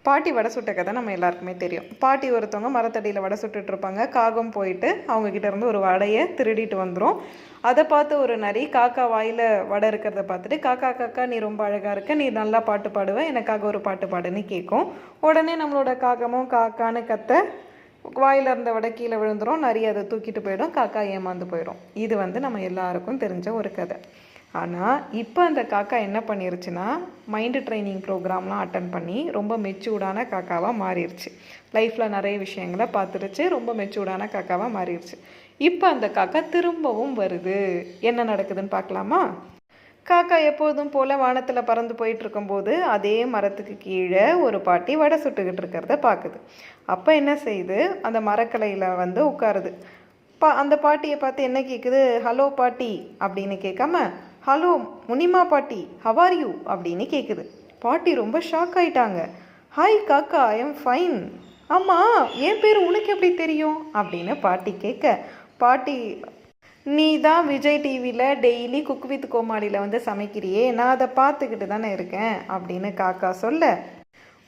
பாட்டி வடை சுட்ட கதை நம்ம எல்லாருக்குமே தெரியும். பாட்டி ஒருத்தவங்க மரத்தடியில் வடை சுட்டுட்டு இருப்பாங்க. காகம் போயிட்டு அவங்கக்கிட்ட இருந்து ஒரு வடையை திருடிட்டு வந்துடும். அதை பார்த்து ஒரு நரி காக்கா வாயில் வடை இருக்கிறத பார்த்துட்டு, காக்கா காக்கா நீ ரொம்ப அழகாக இருக்க, நீ நல்லா பாட்டு பாடுவேன், எனக்காக ஒரு பாட்டு பாடுன்னு கேட்கும். உடனே நம்மளோட காகமும் காக்கான்னு கத்த வாயில் இருந்த வடை கீழே விழுந்துடும். நரி அதை தூக்கிட்டு போயிடும். காக்கா ஏமாந்து போயிடும். இது நம்ம எல்லாருக்கும் தெரிஞ்ச ஒரு கதை. ஆனால் இப்போ அந்த காக்கா என்ன பண்ணிருச்சுன்னா, மைண்டு ட்ரைனிங் ப்ரோக்ராம்லாம் அட்டன் பண்ணி ரொம்ப மெச்சூர்டான காக்காவாக மாறிடுச்சு. லைஃப்பில் நிறைய விஷயங்களை பார்த்துருச்சு. ரொம்ப மெச்சூர்டான காக்காவாக மாறிடுச்சு. இப்போ அந்த காக்கா திரும்பவும் வருது. என்ன நடக்குதுன்னு பார்க்கலாமா? காக்கா எப்போதும் போல் வானத்தில் பறந்து போயிட்டு இருக்கும்போது அதே மரத்துக்கு கீழே ஒரு பாட்டி வடை சுட்டுக்கிட்டு இருக்கிறத பார்க்குது. அப்போ என்ன செய்யுது, அந்த மரக்கிளையில் உட்காருது. அந்த பாட்டியை பார்த்து என்ன கேட்குது, ஹலோ பாட்டி அப்படின்னு கேட்காம, ஹலோ முனிமா பாட்டி, ஹவ் ஆர் யூ அப்படின்னு கேட்குது. பாட்டி ரொம்ப ஷாக் ஆயிட்டாங்க. ஹாய் காக்கா, ஐ எம் ஃபைன். ஆமாம், என் பேர் உனக்கு எப்படி தெரியும் அப்படின்னு பாட்டி கேட்க, பாட்டி நீ தான் விஜய் டிவியில் டெய்லி குக் வித் கோமாளியில் சமைக்கிறியே, நான் அதை பார்த்துக்கிட்டு தானே இருக்கேன் அப்படின்னு காக்கா சொல்ல,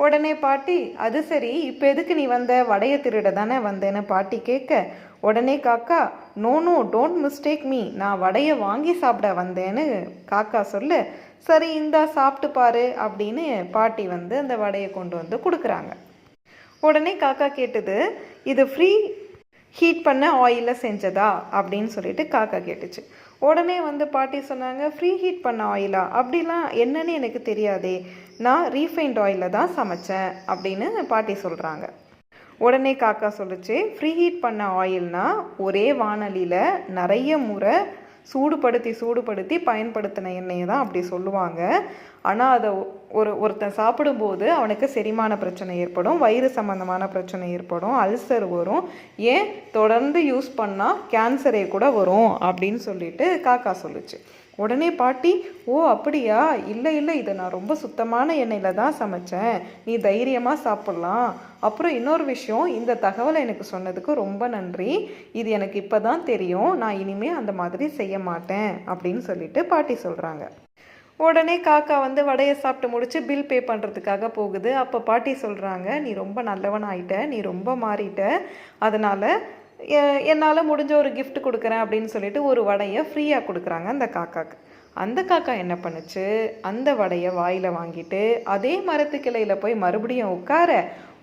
உடனே பாட்டி அது சரி, இப்போ எதுக்கு நீ வந்த, வடையை திருட தானே வந்தேன்னு பாட்டி கேட்க, உடனே காக்கா no no don't mistake me, நான் வடையை வாங்கி சாப்பிட வந்தேன்னு காக்கா சொல்ல, சரி இந்தா சாப்பிட்டு பாரு அப்படின்னு பாட்டி அந்த வடையை கொண்டு வந்து கொடுக்குறாங்க. உடனே காக்கா கேட்டது, இது ஃப்ரீ ஹீட் பண்ண ஆயிலில் செஞ்சதா அப்படின்னு சொல்லிட்டு காக்கா கேட்டுச்சு. உடனே பாட்டி சொன்னாங்க, ஃப்ரீ ஹீட் பண்ண ஆயிலா, அப்படிலாம் என்னன்னு எனக்கு தெரியாதே, நான் ரீஃபைண்ட் ஆயிலில் தான் சமைச்சேன் அப்படின்னு பாட்டி சொல்கிறாங்க. உடனே காக்கா சொல்லிச்சு, ஃப்ரீ ஹீட் பண்ண ஆயில்னா ஒரே வானலியில் நிறைய முறை சூடுபடுத்தி பயன்படுத்தின எண்ணெயை தான் அப்படி சொல்லுவாங்க. ஆனால் அதை ஒருத்தன் சாப்பிடும்போது அவனுக்கு செரிமான பிரச்சனை ஏற்படும், வயிறு சம்மந்தமான பிரச்சனை ஏற்படும், அல்சர் வரும், ஏன் தொடர்ந்து யூஸ் பண்ணால் கேன்சரே கூட வரும் அப்படின்னு சொல்லிட்டு காக்கா சொல்லுச்சு. உடனே பாட்டி, ஓ அப்படியா, இல்லை இதை நான் ரொம்ப சுத்தமான எண்ணெயில் தான் சமைச்சேன், நீ தைரியமாக சாப்பிட்லாம். அப்புறம் இன்னொரு விஷயம், இந்த தகவலை எனக்கு சொன்னதுக்கு ரொம்ப நன்றி, இது எனக்கு இப்போ தான் தெரியும், நான் இனிமேல் அந்த மாதிரி செய்ய மாட்டேன் அப்படின்னு சொல்லிட்டு பாட்டி சொல்கிறாங்க. உடனே காக்கா வடையை சாப்பிட்டு முடிச்சு பில் பே பண்ணுறதுக்காக போகுது. அப்போ பாட்டி சொல்கிறாங்க, நீ ரொம்ப நல்லவன் ஆகிட்ட, நீ ரொம்ப மாறிட்ட, அதனால் என்னால் முடிஞ்ச ஒரு கிஃப்ட் கொடுக்குறேன் அப்படின்னு சொல்லிட்டு ஒரு வடையை ஃப்ரீயாக கொடுக்குறாங்க அந்த காக்காவுக்கு. அந்த காக்கா என்ன பண்ணுச்சு, அந்த வடையை வாயில் வாங்கிட்டு அதே மரத்து கிளையில் போய் மறுபடியும் உட்கார,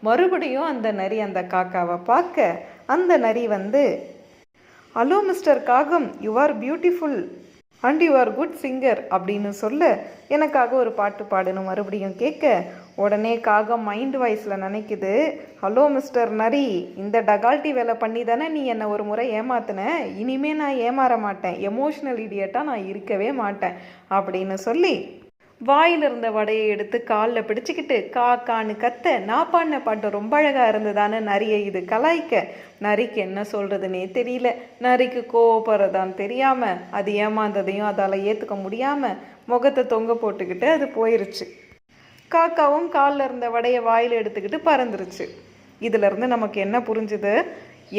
மறுபடியும் அந்த நரி அந்த காக்காவை பார்க்க, அந்த நரி ஹலோ மிஸ்டர் காகம், you are beautiful and you are good singer அப்படின்னு சொல்ல, எனக்காக ஒரு பாட்டு பாடுன்னு மறுபடியும் கேட்க, உடனே காகம் மைண்ட் வாய்ஸில் நினைக்குது, ஹலோ மிஸ்டர் நரி, இந்த டகால்ட்டி வேலை பண்ணி தானே நீ என்னை ஒரு முறை ஏமாத்தின, இனிமேல் நான் ஏமாற மாட்டேன், எமோஷ்னல் இடியட்டாக நான் இருக்கவே மாட்டேன் அப்படின்னு சொல்லி வாயில் இருந்த வடையை எடுத்து காலில் பிடிச்சிக்கிட்டு காக்கான்னு கத்த, நான் பாடின பாட்டு ரொம்ப அழகாக இருந்ததான்னு நரியை இது கலாய்க்க, நரிக்கு என்ன சொல்கிறதுனே தெரியல. நரிக்கு கோபப்படுறதான்னு தெரியாமல், அது ஏமாந்ததையும் அதால் ஏற்றுக்க முடியாமல் முகத்தை தொங்க போட்டுக்கிட்டு அது போயிருச்சு. காக்காவும் காலில் இருந்த வடையை வாயில் எடுத்துக்கிட்டு பறந்துருச்சு. இதிலிருந்து நமக்கு என்ன புரிஞ்சுது,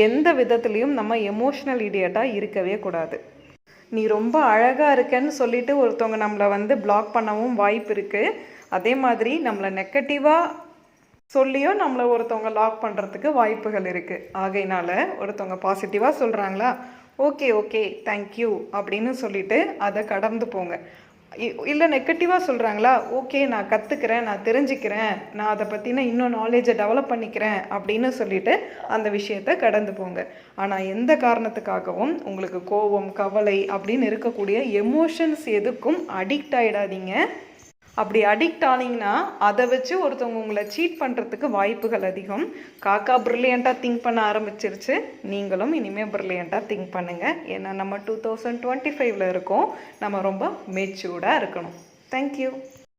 எந்த விதத்துலேயும் நம்ம எமோஷ்னல் இடியட்டாக இருக்கவே கூடாது. நீ ரொம்ப அழகாக இருக்கன்னு சொல்லிட்டு ஒருத்தவங்க நம்மளை பிளாக் பண்ணவும் வாய்ப்பு இருக்குது. அதே மாதிரி நம்மளை நெகட்டிவாக சொல்லியும் நம்மளை ஒருத்தவங்க லாக் பண்ணுறதுக்கு வாய்ப்புகள் இருக்குது. ஆகையினால ஒருத்தவங்க பாசிட்டிவாக சொல்கிறாங்களா, ஓகே தேங்க்யூ அப்படின்னு சொல்லிட்டு அதை கடந்து போங்க. இல்லை நெகட்டிவாக சொல்கிறாங்களா, ஓகே நான் கற்றுக்கிறேன், நான் தெரிஞ்சுக்கிறேன், நான் அதை பற்றின இன்னும் நாலேஜை டெவலப் பண்ணிக்கிறேன் அப்படின்னு சொல்லிட்டு அந்த விஷயத்தை கடந்து போங்க. ஆனால் எந்த காரணத்துக்காகவும் உங்களுக்கு கோபம் கவலை அப்படின்னு இருக்கக்கூடிய எமோஷன்ஸ் எதுக்கும் அடிக்ட் ஆகிடாதீங்க. அப்படி அடிக்ட் ஆனீங்கன்னா அதை வச்சு ஒருத்தவங்க உங்களை சீட் பண்ணுறதுக்கு வாய்ப்புகள் அதிகம். காக்கா ப்ரில்லியண்ட்டாக திங்க் பண்ண ஆரம்பிச்சிருச்சு, நீங்களும் இனிமேல் ப்ரில்லியண்ட்டாக திங்க் பண்ணுங்கள். ஏன்னா நம்ம 2025 இருக்கோம், நம்ம ரொம்ப மெச்சூர்டாக இருக்கணும். தேங்க்யூ.